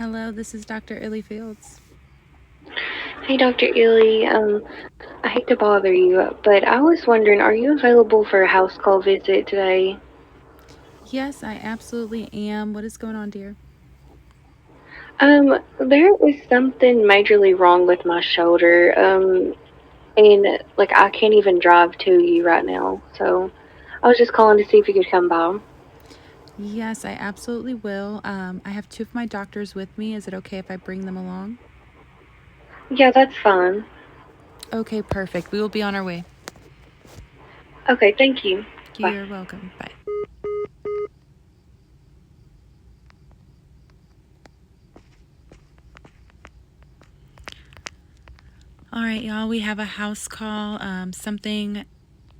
Hello, this is Dr. Illy Fields. Hey, Dr. Ely. I hate to bother you, but I was wondering, are you available for a house call visit today? Yes, I absolutely am. What is going on, dear? There is something majorly wrong with my shoulder. And like I can't even drive to you right now. So I was just calling to see if you could come by. Yes, I absolutely will. I have two of my doctors with me. Is it okay if I bring them along? Yeah, that's fine. Okay, perfect. We will be on our way. Okay, thank you. Bye. You're welcome. Bye. All right, y'all, we have a house call. Something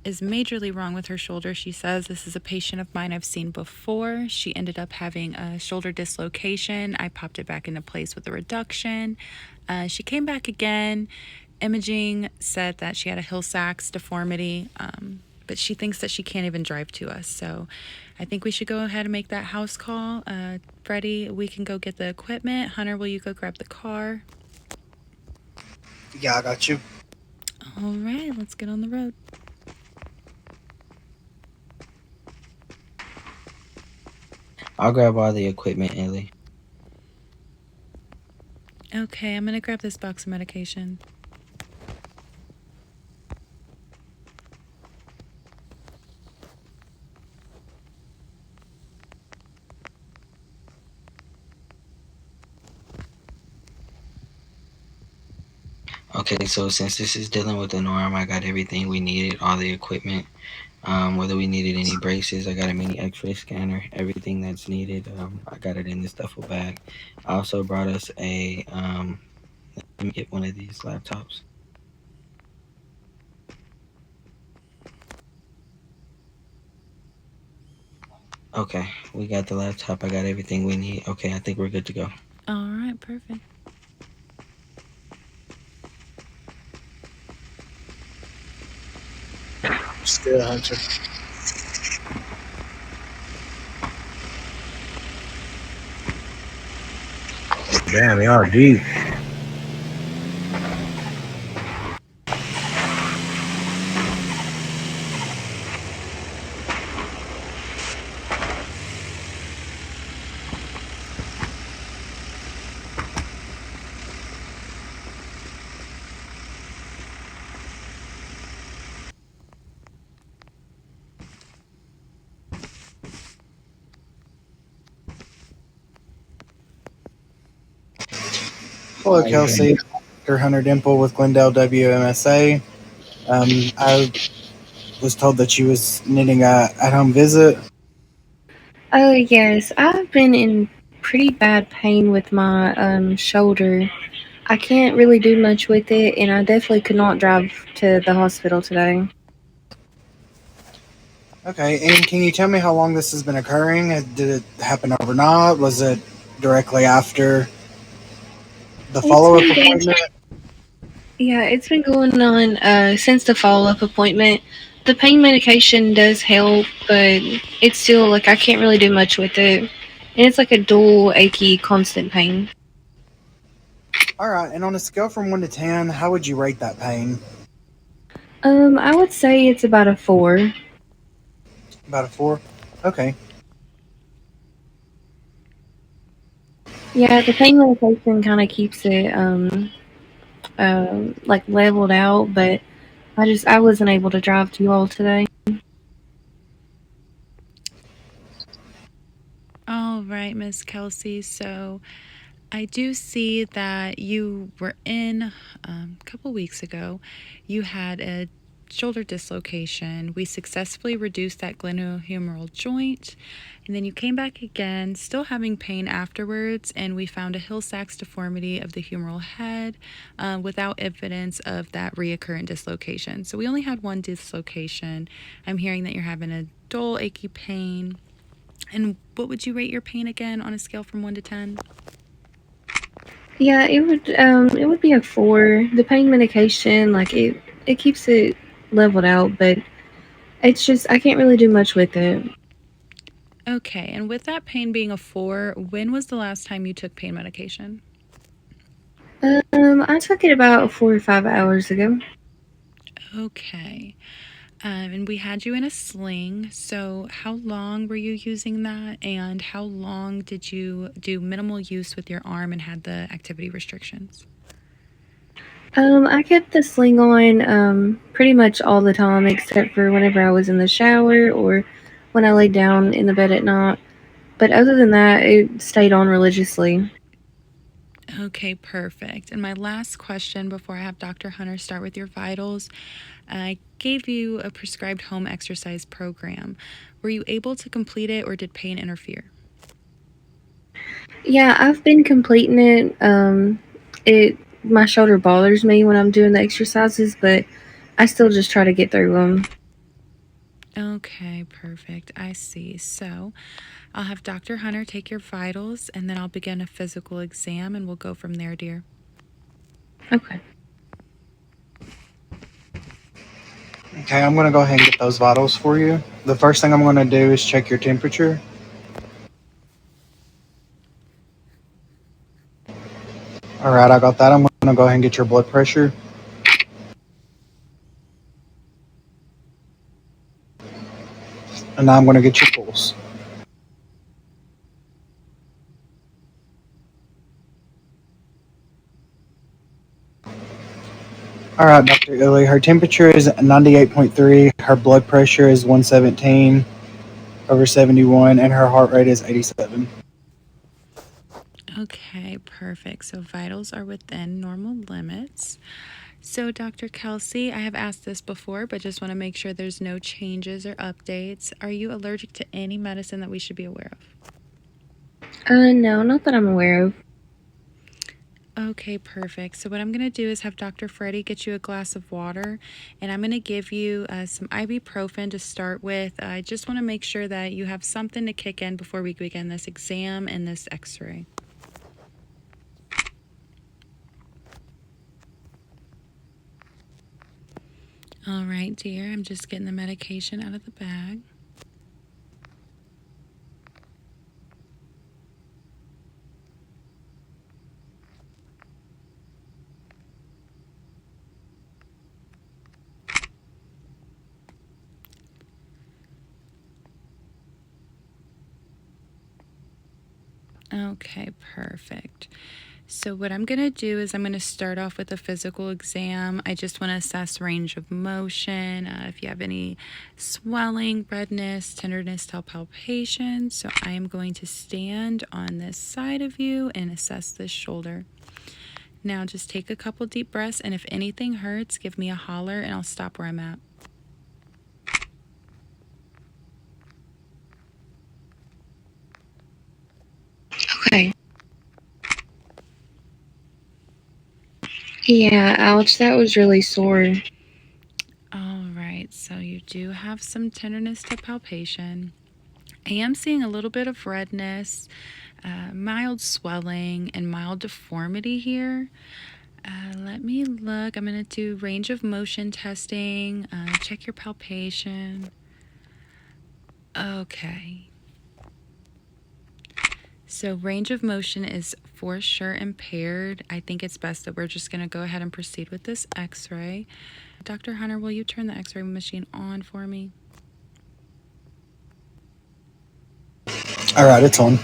is majorly wrong with her shoulder. She says, "This is a patient of mine I've seen before. She ended up having a shoulder dislocation. I popped it back into place with a reduction. She came back again. Imaging said that she had a Hill-Sachs deformity, but she thinks that she can't even drive to us. So I think we should go ahead and make that house call. Freddie, we can go get the equipment. Hunter, will you go grab the car? Yeah, I got you. All right, let's get on the road. I'll grab all the equipment, Ellie. Okay, I'm going to grab this box of medication. Okay, so since this is dealing with an arm, I got everything we needed, all the equipment. Whether we needed any braces, I got a mini X-ray scanner, everything that's needed. I got it in this duffel bag. I also brought us a. Let me get one of these laptops. Okay, we got the laptop. I got everything we need. Okay, I think we're good to go. All right, perfect. Still, Hunter. Damn, y'all deep. Hello, Kelsey. Dr. Hunter Dimple with Glendale WMSA. I was told that you was needing a at-home visit. Oh, yes, I've been in pretty bad pain with my shoulder. I can't really do much with it, and I definitely could not drive to the hospital today. Okay, and can you tell me how long this has been occurring? Did it happen overnight? Was it directly after the It's follow-up been going, appointment? yeah, it's been going on since the follow-up appointment. The pain medication does help, but it's still like I can't really do much with it, and it's like a dual achy constant pain. All right, and on a scale from 1 to 10, how would you rate that pain? I would say it's about a 4. About a 4? Okay. Yeah, the pain medication kind of keeps it like leveled out, but I wasn't able to drive to you all today. All right, Miss Kelsey. So I do see that you were in a couple weeks ago. You had a shoulder dislocation. We successfully reduced that glenohumeral joint, and then you came back again, still having pain afterwards, and we found a Hill-Sachs deformity of the humeral head without evidence of that recurrent dislocation. So we only had one dislocation. I'm hearing that you're having a dull, achy pain. And what would you rate your pain again on a scale from 1 to 10? Yeah, it would be a 4. The pain medication like it keeps it leveled out, but it's just I can't really do much with it. Okay, and with that pain being a 4, when was the last time you took pain medication? I took it about 4 or 5 hours ago. Okay. And we had you in a sling. So, how long were you using that? And how long did you do minimal use with your arm and had the activity restrictions? I kept the sling on pretty much all the time, except for whenever I was in the shower or when I laid down in the bed at night. But other than that, it stayed on religiously. Okay, perfect. And my last question before I have Dr. Hunter start with your vitals, I gave you a prescribed home exercise program. Were you able to complete it or did pain interfere? Yeah, I've been completing it. It my shoulder bothers me when I'm doing the exercises, but I still just try to get through them. Okay, perfect. I see. So I'll have Dr. Hunter take your vitals and then I'll begin a physical exam and we'll go from there, dear. Okay. Okay, I'm going to go ahead and get those vitals for you. The first thing I'm going to do is check your temperature. All right, I got that. I'm going to go ahead and get your blood pressure. And now I'm going to get your pulse. All right, Dr. Illy, her temperature is 98.3, her blood pressure is 117 over 71, and her heart rate is 87. Okay, perfect. So vitals are within normal limits. So, Dr. Kelsey, I have asked this before, but just want to make sure there's no changes or updates. Are you allergic to any medicine that we should be aware of? No, not that I'm aware of. Okay, perfect. So, what I'm going to do is have Dr. Freddie get you a glass of water, and I'm going to give you some ibuprofen to start with. I just want to make sure that you have something to kick in before we begin this exam and this x ray. All right, dear, I'm just getting the medication out of the bag. Okay, perfect. So, what I'm going to do is I'm going to start off with a physical exam. I just want to assess range of motion, if you have any swelling, redness, tenderness, palpation. So, I am going to stand on this side of you and assess this shoulder. Now, just take a couple deep breaths, and if anything hurts, give me a holler and I'll stop where I'm at. Okay. Yeah, ouch, that was really sore. All right, so you do have some tenderness to palpation. I am seeing a little bit of redness, mild swelling, and mild deformity here. Let me look. I'm going to do range of motion testing, check your palpation. Okay. So, range of motion is for sure impaired. I think it's best that we're just going to go ahead and proceed with this x ray. Dr. Hunter, will you turn the x ray machine on for me? All right, it's on.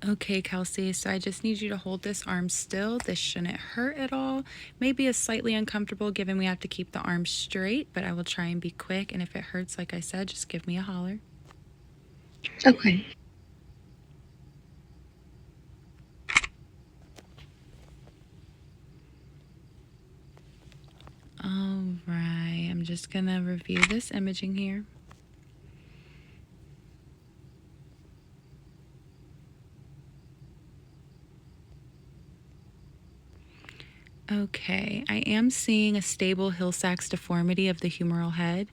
Okay, Kelsey, so I just need you to hold this arm still. This shouldn't hurt at all. Maybe it's slightly uncomfortable given we have to keep the arm straight, but I will try and be quick. And if it hurts, like I said, just give me a holler. Okay. All right, I'm just going to review this imaging here. Okay, I am seeing a stable Hill-Sachs deformity of the humeral head,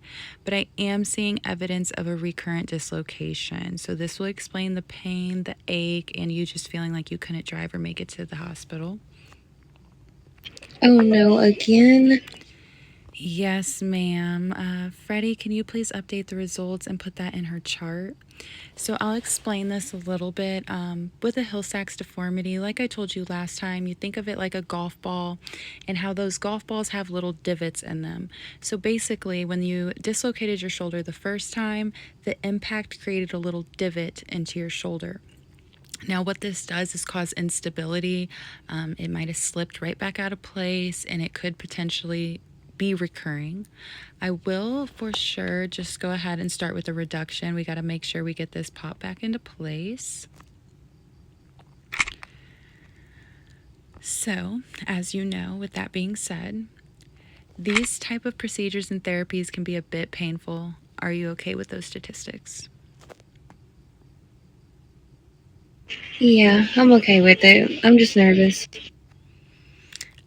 but I am seeing evidence of a recurrent dislocation. So this will explain the pain, the ache, and you just feeling like you couldn't drive or make it to the hospital. Oh no, again? Yes, ma'am. Freddie, can you please update the results and put that in her chart? So I'll explain this a little bit. With a Hill-Sachs deformity, like I told you last time, you think of it like a golf ball and how those golf balls have little divots in them. So basically, when you dislocated your shoulder the first time, the impact created a little divot into your shoulder. Now, what this does is cause instability. It might have slipped right back out of place and it could potentially be recurring. I will for sure just go ahead and start with the reduction. We got to make sure we get this pop back into place. So, as you know, with that being said, these type of procedures and therapies can be a bit painful. Are you okay with those statistics? Yeah, I'm okay with it. I'm just nervous.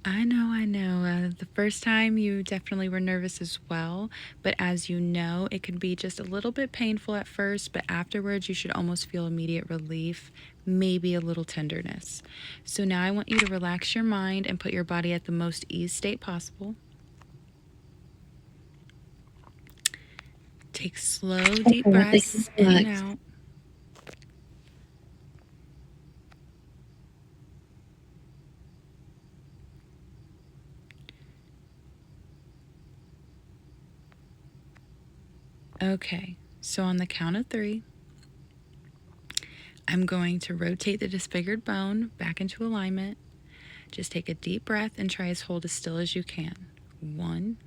I know, I know. The first time you definitely were nervous as well, but as you know, it can be just a little bit painful at first, but afterwards you should almost feel immediate relief, maybe a little tenderness. So now I want you to relax your mind and put your body at the most ease state possible. Take slow, deep Okay, thank you breaths so in and much. out. Okay, so on the count of 3, I'm going to rotate the disfigured bone back into alignment. Just take a deep breath and try to hold as still as you can. 1,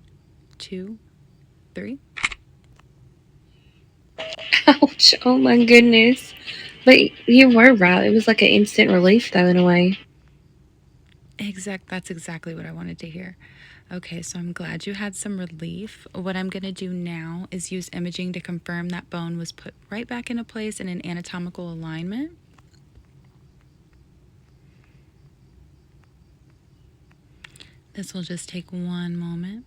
2, 3. Ouch! Oh my goodness. But you were right. It was like an instant relief, though, in a way. That's exactly what I wanted to hear. Okay, so I'm glad you had some relief. What I'm going to do now is use imaging to confirm that bone was put right back into place in an anatomical alignment. This will just take one moment.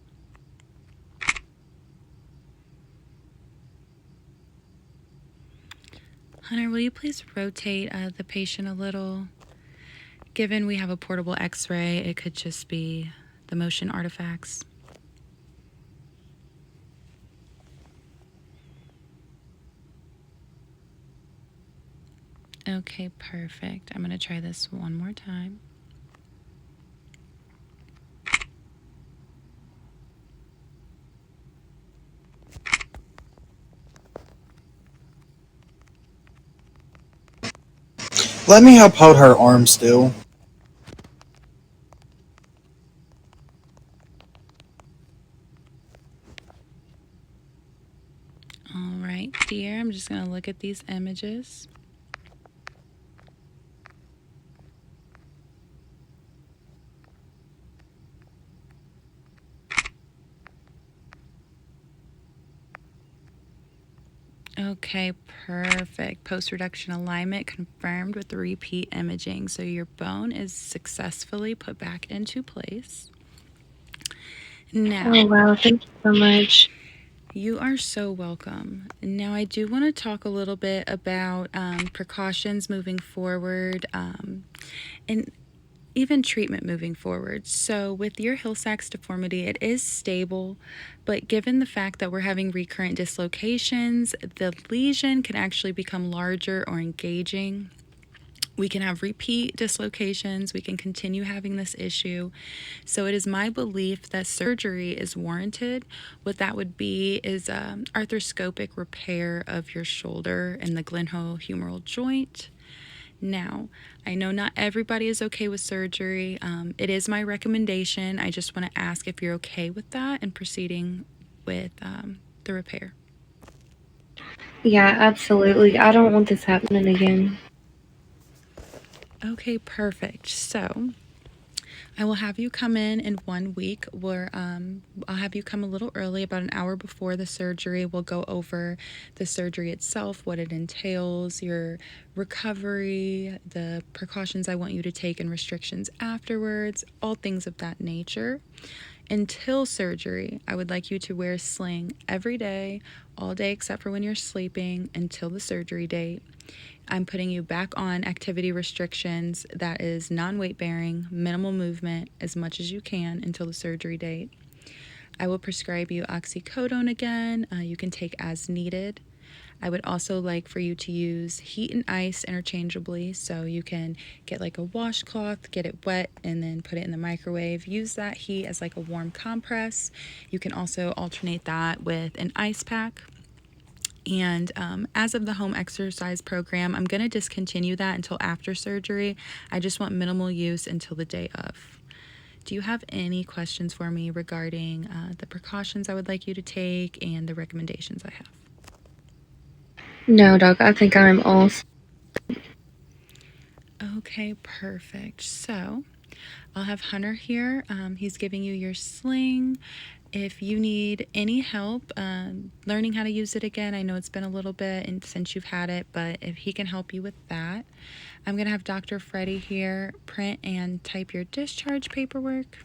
Hunter, will you please rotate the patient a little? Given we have a portable x-ray, it could just be the motion artifacts. Okay, perfect. I'm going to try this one more time. Let me help hold her arm still. All right, dear, I'm just going to look at these images. Okay, perfect. Post-reduction alignment confirmed with the repeat imaging. So your bone is successfully put back into place. Now, Oh, wow. Thank you so much. you are so welcome. Now, I do want to talk a little bit about precautions moving forward and even treatment moving forward. So, with your Hill-Sachs deformity, it is stable, but given the fact that we're having recurrent dislocations, the lesion can actually become larger or engaging. We can have repeat dislocations. We can continue having this issue. So it is my belief that surgery is warranted. What that would be is arthroscopic repair of your shoulder and the glenohumeral joint. Now, I know not everybody is okay with surgery. It is my recommendation. I just want to ask if you're okay with that and proceeding with the repair. Yeah, absolutely. I don't want this happening again. Okay, perfect. So I will have you come in 1 week where I'll have you come a little early, about an hour before the surgery. We'll go over the surgery itself, what it entails, your recovery, the precautions I want you to take, and restrictions afterwards, all things of that nature. Until surgery, I would like you to wear a sling every day, all day except for when you're sleeping, until the surgery date. I'm putting you back on activity restrictions that is non weight bearing, minimal movement as much as you can until the surgery date. I will prescribe you oxycodone again. You can take as needed. I would also like for you to use heat and ice interchangeably, so you can get like a washcloth, get it wet, and then put it in the microwave. Use that heat as like a warm compress. You can also alternate that with an ice pack. And as of the home exercise program, I'm going to discontinue that until after surgery. I just want minimal use until the day of. Do you have any questions for me regarding the precautions I would like you to take and the recommendations I have? No, doc, I think I'm all. Okay, perfect. So I'll have Hunter here. He's giving you your sling. If you need any help learning how to use it again, I know it's been a little bit and since you've had it, but if he can help you with that, I'm going to have Dr. Freddie here print and type your discharge paperwork.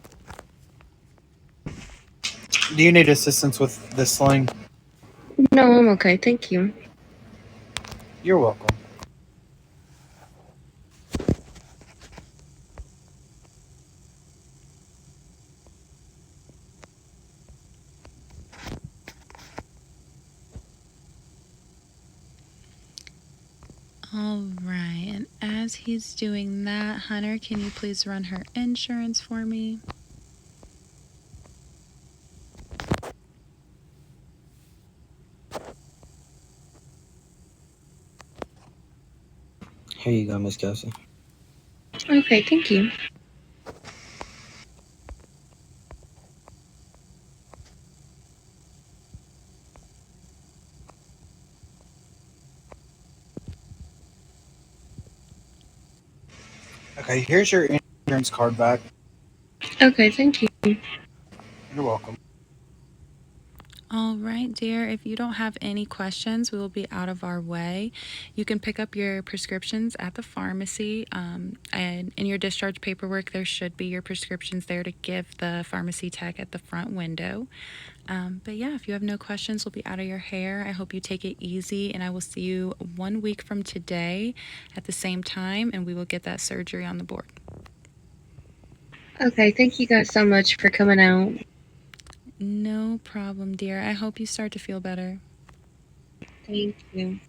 Do you need assistance with the sling? No, I'm okay. Thank you. You're welcome. All right, and as he's doing that, Hunter, can you please run her insurance for me? Here you go, Miss Kelsey. Okay, thank you. Okay, here's your insurance card back. Okay, thank you. You're welcome. All right, dear. If you don't have any questions, we will be out of our way. You can pick up your prescriptions at the pharmacy, and in your discharge paperwork, there should be your prescriptions there to give the pharmacy tech at the front window. But yeah, if you have no questions, we'll be out of your hair. I hope you take it easy, and I will see you 1 week from today at the same time, and we will get that surgery on the board. Okay, thank you guys so much for coming out. No problem, dear. I hope you start to feel better. Thank you.